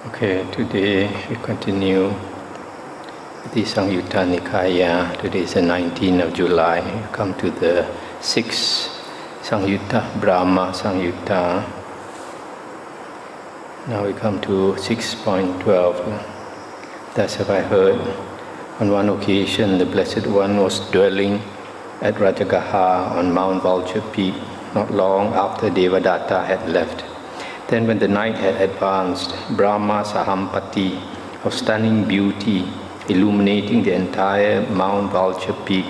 Okay, today we continue the Samyutta Nikaya. Today is the 19th of July. We come to the 6th Samyutta, Brahma Samyutta. Now we come to 6.12. Thus have I heard, on one occasion the Blessed One was dwelling at Rajagaha on Mount Vulture Peak, not long after Devadatta had left. Then when the night had advanced, Brahma Sahampati, of stunning beauty, illuminating the entire Mount Vulture Peak,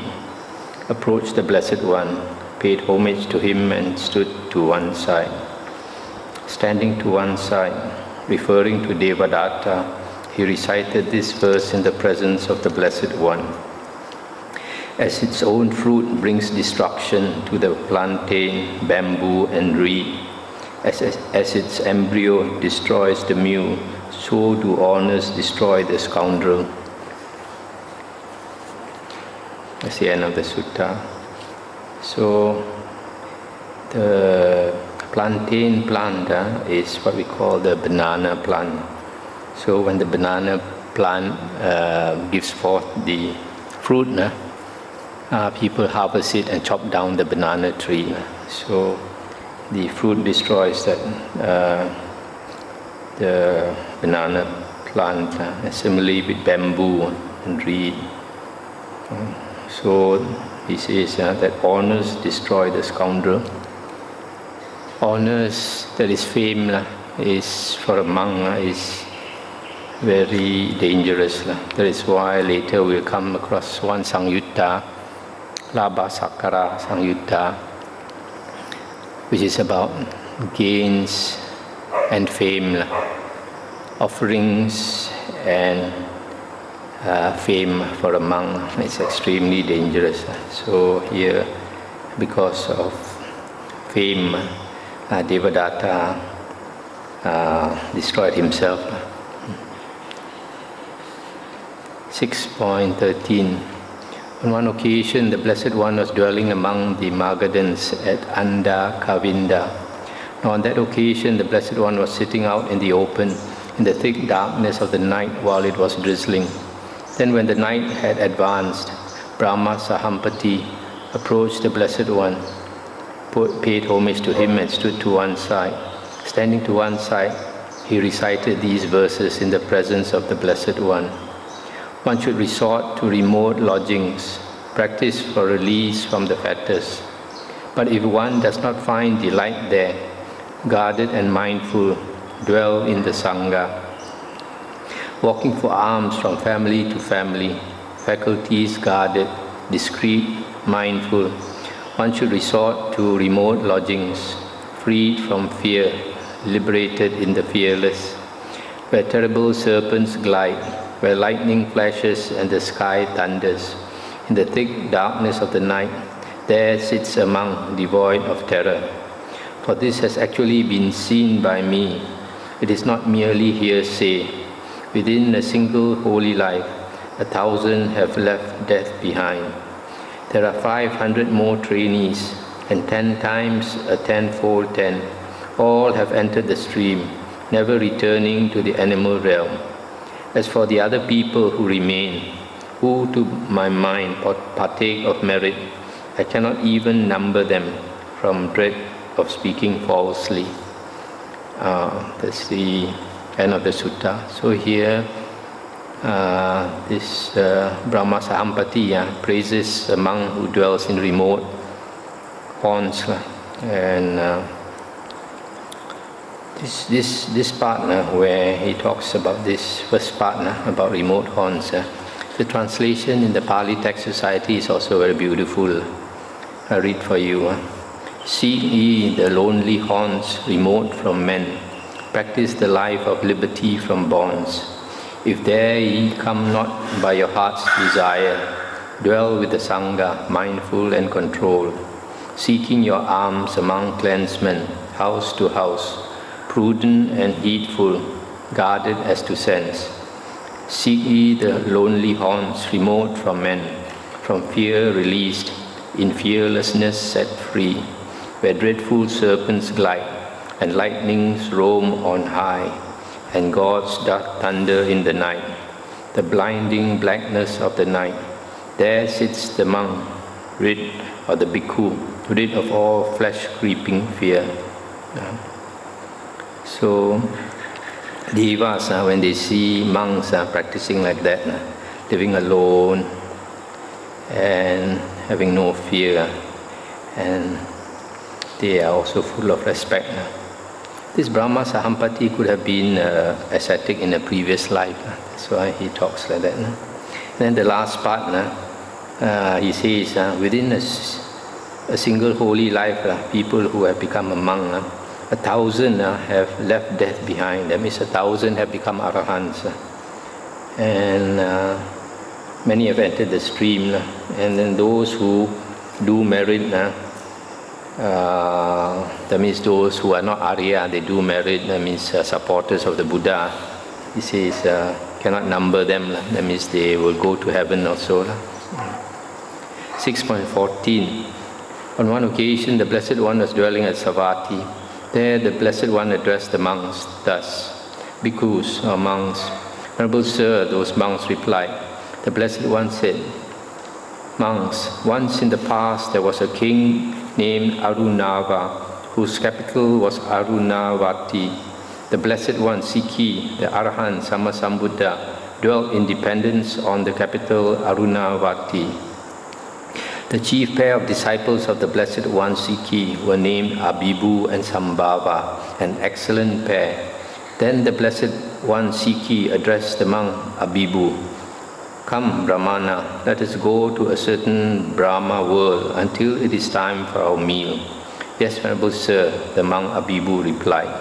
approached the Blessed One, paid homage to him and stood to one side. Standing to one side, referring to Devadatta, he recited this verse in the presence of the Blessed One. As its own fruit brings destruction to the plantain, bamboo and reed, as its embryo destroys the mule, so do honors destroy the scoundrel. That's the end of the sutta. So, the plantain plant is what we call the banana plant. So when the banana plant gives forth the fruit, people harvest it and chop down the banana tree. So the fruit destroys the banana plant, similarly with bamboo and reed. So he says that honors destroy the scoundrel. Honors, that is fame, is for a monk is very dangerous. That is why later we'll come across one Samyutta, Labha Sakara Samyutta, which is about gains and fame, offerings and fame for a monk. It's extremely dangerous. So here, because of fame, Devadatta destroyed himself. 6.13. On one occasion, the Blessed One was dwelling among the Magadhans at Anda Kavinda. Now on that occasion, the Blessed One was sitting out in the open, in the thick darkness of the night while it was drizzling. Then when the night had advanced, Brahma Sahampati approached the Blessed One, paid homage to him and stood to one side. Standing to one side, he recited these verses in the presence of the Blessed One. One should resort to remote lodgings, practice for release from the fetters. But if one does not find delight there, guarded and mindful, dwell in the Sangha. Walking for alms from family to family, faculties guarded, discreet, mindful, one should resort to remote lodgings, freed from fear, liberated in the fearless, where terrible serpents glide, where lightning flashes and the sky thunders. In the thick darkness of the night, there sits a monk devoid of terror. For this has actually been seen by me. It is not merely hearsay. Within a single holy life, 1,000 have left death behind. There are 500 more trainees, and 10 times a tenfold 10. All have entered the stream, never returning to the animal realm. As for the other people who remain, who to my mind partake of merit, I cannot even number them from dread of speaking falsely. That's the end of the sutta. So here, this Brahma Sahampati praises a monk who dwells in remote haunts, and this part where he talks about this first part about remote haunts, the translation in the Pali Text Society is also very beautiful. I read for you. Seek ye the lonely haunts remote from men. Practice the life of liberty from bonds. If there ye come not by your heart's desire, dwell with the Sangha, mindful and controlled, seeking your alms among clansmen, house to house, prudent and heedful, guarded as to sense. Seek ye the lonely haunts remote from men, from fear released, in fearlessness set free, where dreadful serpents glide and lightnings roam on high, and gods doth thunder in the night, the blinding blackness of the night. There sits the monk, rid, or the bhikkhu, rid of all flesh-creeping fear. So, devas, when they see monks practicing like that, living alone and having no fear, and they are also full of respect. This Brahma Sahampati could have been ascetic in a previous life. That's why he talks like that. Then the last part, he says, within a single holy life, people who have become a monk, 1,000 have left death behind. That means 1,000 have become arahants. And many have entered the stream. And then those who do merit, that means those who are not Arya, they do merit, that means supporters of the Buddha. He says, cannot number them, that means they will go to heaven also. 6.14. On one occasion, the Blessed One was dwelling at Savatthi. There, the Blessed One addressed the monks thus: Bhikkhus, or monks. Venerable Sir, those monks replied. The Blessed One said, monks, once in the past there was a king named Arunava, whose capital was Arunavati. The Blessed One, Sikhi, the Arahant Sammasambuddha, dwelt in dependence on the capital Arunavati. The chief pair of disciples of the Blessed One, Sikhi, were named Abhibu and Sambhava, an excellent pair. Then the Blessed One, Sikhi, addressed the monk Abhibu. Come, Brahmana, let us go to a certain Brahma world until it is time for our meal. Yes, Venerable Sir, the monk Abhibu replied.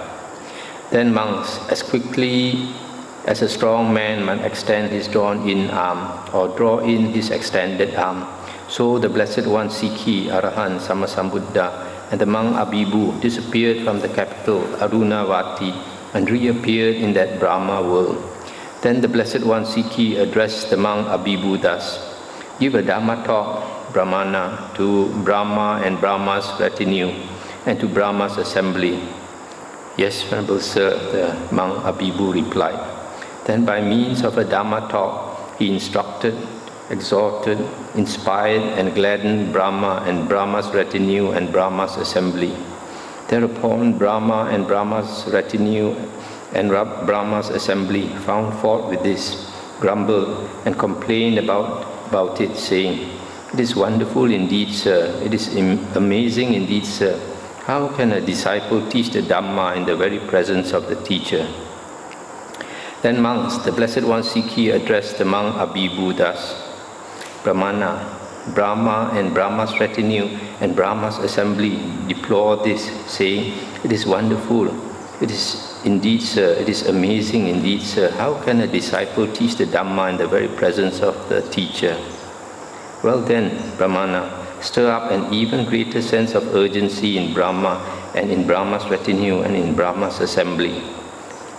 Then monks, as quickly as a strong man might extend his drawn-in arm or draw in his extended arm, so the Blessed One, Sikhi, Arahant, Sammasambuddha, and the monk Abhibu disappeared from the capital, Arunavati, and reappeared in that Brahma world. Then the Blessed One, Sikhi, addressed the monk Abhibu thus: give a Dhamma talk, Brahmana, to Brahma and Brahma's retinue, and to Brahma's assembly. Yes, Venerable Sir, the monk Abhibu replied. Then by means of a Dhamma talk, he instructed, exhorted, inspired, and gladdened Brahma and Brahma's retinue and Brahma's assembly. Thereupon Brahma and Brahma's retinue and Brahma's assembly found fault with this, grumbled, and complained about it, saying, it is wonderful indeed, sir. It is amazing indeed, sir. How can a disciple teach the Dhamma in the very presence of the teacher? Then monks, the Blessed One, Sikhi, addressed the monk Abhibu thus: Brahmana, Brahma and Brahma's retinue and Brahma's assembly deplore this, saying, it is wonderful. It is indeed, sir. It is amazing indeed, sir. How can a disciple teach the Dhamma in the very presence of the teacher? Well then, Brahmana, stir up an even greater sense of urgency in Brahma and in Brahma's retinue and in Brahma's assembly.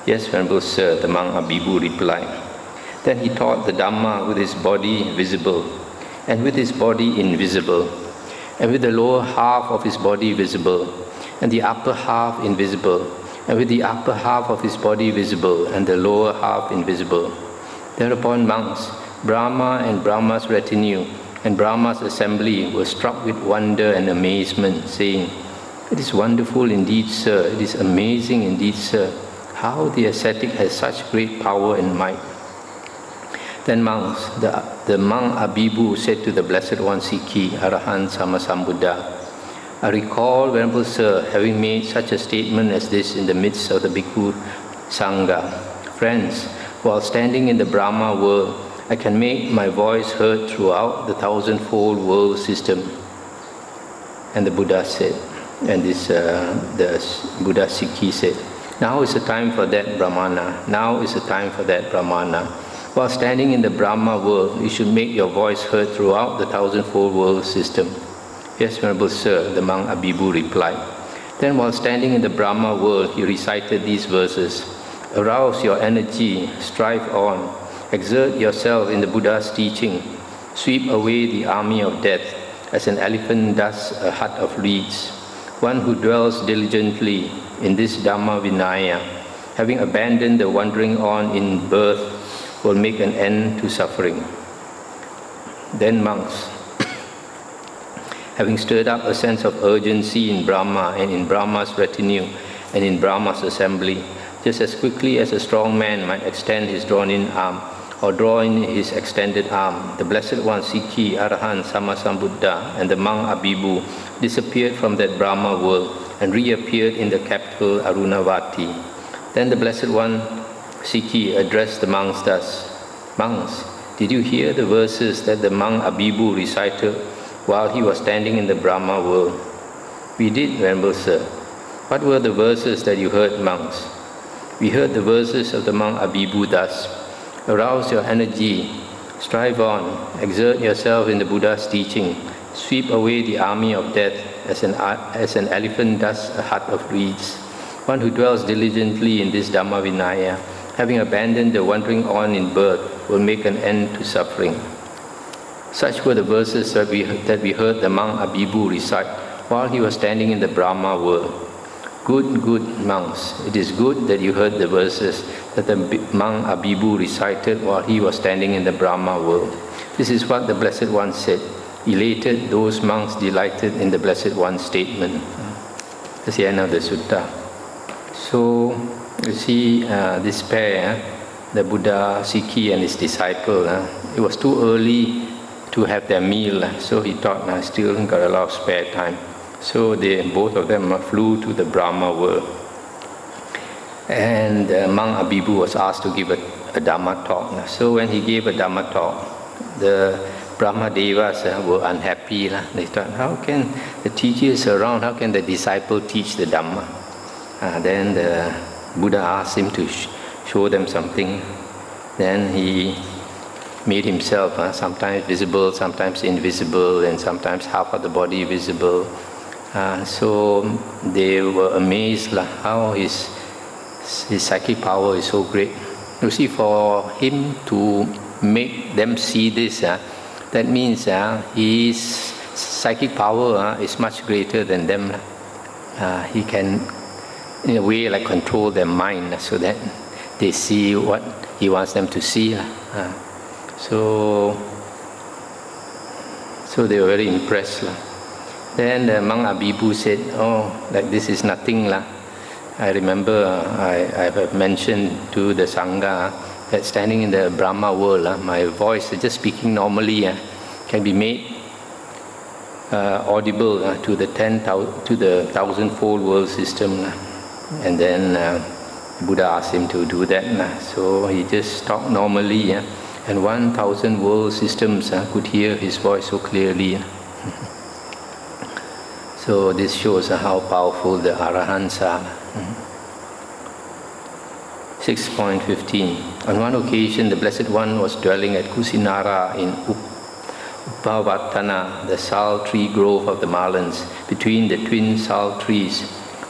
Yes, Venerable Sir, the monk Abhibu replied. Then he taught the Dhamma with his body visible, and with his body invisible, and with the lower half of his body visible, and the upper half invisible, and with the upper half of his body visible, and the lower half invisible. Thereupon monks, Brahma and Brahma's retinue, and Brahma's assembly were struck with wonder and amazement, saying, it is wonderful indeed, sir. It is amazing indeed, sir. How the ascetic has such great power and might. Then monks, the monk Abhibu said to the Blessed One, Sikhi, Arahant Sammasambuddha, I recall, Venerable Sir, having made such a statement as this in the midst of the Bhikkhu Sangha. Friends, while standing in the Brahma world, I can make my voice heard throughout the thousandfold world system. And the Buddha said, and this the Buddha Sikhi said, now is the time for that, Brahmana. Now is the time for that, Brahmana. While standing in the Brahma world, you should make your voice heard throughout the thousandfold world system. Yes, Venerable Sir, the monk Abhibu replied. Then while standing in the Brahma world, he recited these verses: arouse your energy, strive on, exert yourself in the Buddha's teaching, sweep away the army of death, as an elephant does a hut of reeds. One who dwells diligently in this Dhamma Vinaya having abandoned the wandering on in birth, will make an end to suffering. Then monks, having stirred up a sense of urgency in Brahma and in Brahma's retinue and in Brahma's assembly, just as quickly as a strong man might extend his drawn-in arm or draw in his extended arm, the Blessed One Sikhi, Arahant, Samyutta, and the monk Abhibu disappeared from that Brahma world and reappeared in the capital Arunavati. Then the Blessed One Sikhi addressed the monks thus: "Monks, did you hear the verses that the monk Abhibu recited while he was standing in the Brahma world?" "We did, Venerable Sir." "What were the verses that you heard, monks?" "We heard the verses of the monk Abhibu thus: Arouse your energy, strive on, exert yourself in the Buddha's teaching, sweep away the army of death as an elephant does a hut of reeds. One who dwells diligently in this Dhammavinaya, having abandoned the wandering on in birth, will make an end to suffering." Such were the verses that we heard the monk Abhibu recite while he was standing in the Brahma world. Good, good monks, it is good that you heard the verses that the monk Abhibu recited while he was standing in the Brahma world. This is what the Blessed One said. Elated, those monks delighted in the Blessed One's statement. That's the end of the sutta. So, you see this pair, the Buddha, Sikhi and his disciple, it was too early to have their meal, so he thought, I still got a lot of spare time. So both of them flew to the Brahma world. And monk Abhibu was asked to give a Dhamma talk. So when he gave a Dhamma talk, the Brahma Devas were unhappy. They thought, how can the teacher is around, how can the disciple teach the Dhamma? Then the Buddha asked him to show them something. Then he made himself sometimes visible, sometimes invisible, and sometimes half of the body visible. So they were amazed how his psychic power is so great. You see, for him to make them see this, that means his psychic power is much greater than them. He can, in a way, control their mind so that they see what he wants them to see. So they were very impressed. Then the monk Abhibu said, this is nothing. I remember I have mentioned to the Sangha that standing in the Brahma world, my voice, just speaking normally, can be made audible to the 1,000-fold world system. And then Buddha asked him to do that. So he just talked normally, and 1,000 world systems could hear his voice so clearly. So this shows how powerful the Arahants are. 6.15. On one occasion, the Blessed One was dwelling at Kusinara in Upavattana, the sal tree grove of the Malans, between the twin sal trees,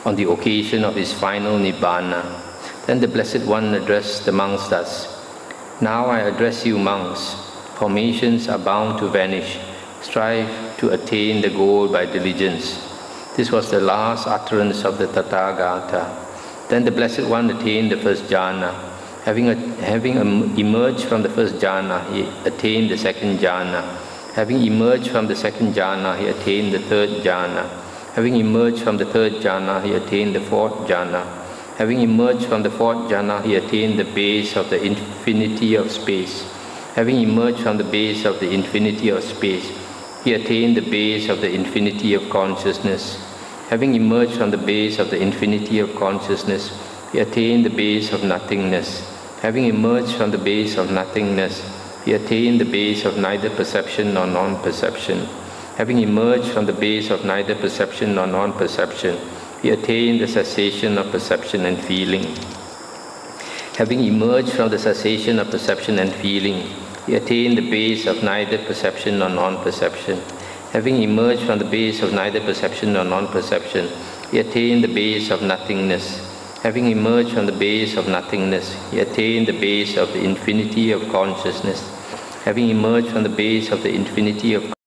on the occasion of his final Nibbana. Then the Blessed One addressed the monks thus: "Now I address you, monks. Formations are bound to vanish. Strive to attain the goal by diligence." This was the last utterance of the Tathagata. Then the Blessed One attained the first jhana. Having emerged from the first jhana, he attained the second jhana. Having emerged from the second jhana, he attained the third jhana. Having emerged from the third jhana, he attained the fourth jhana. Having emerged from the fourth jhana, he attained the base of the infinity of space. Having emerged from the base of the infinity of space, he attained the base of the infinity of consciousness. Having emerged from the base of the infinity of consciousness, he attained the base of nothingness. Having emerged from the base of nothingness, he attained the base of neither perception nor non-perception. Having emerged from the base of neither perception nor non-perception, he attained the cessation of perception and feeling. Having emerged from the cessation of perception and feeling, he attained the base of neither perception nor non-perception. Having emerged from the base of neither perception nor non-perception, he attained the base of nothingness. Having emerged from the base of nothingness, he attained the base of the infinity of consciousness. Having emerged from the base of the infinity of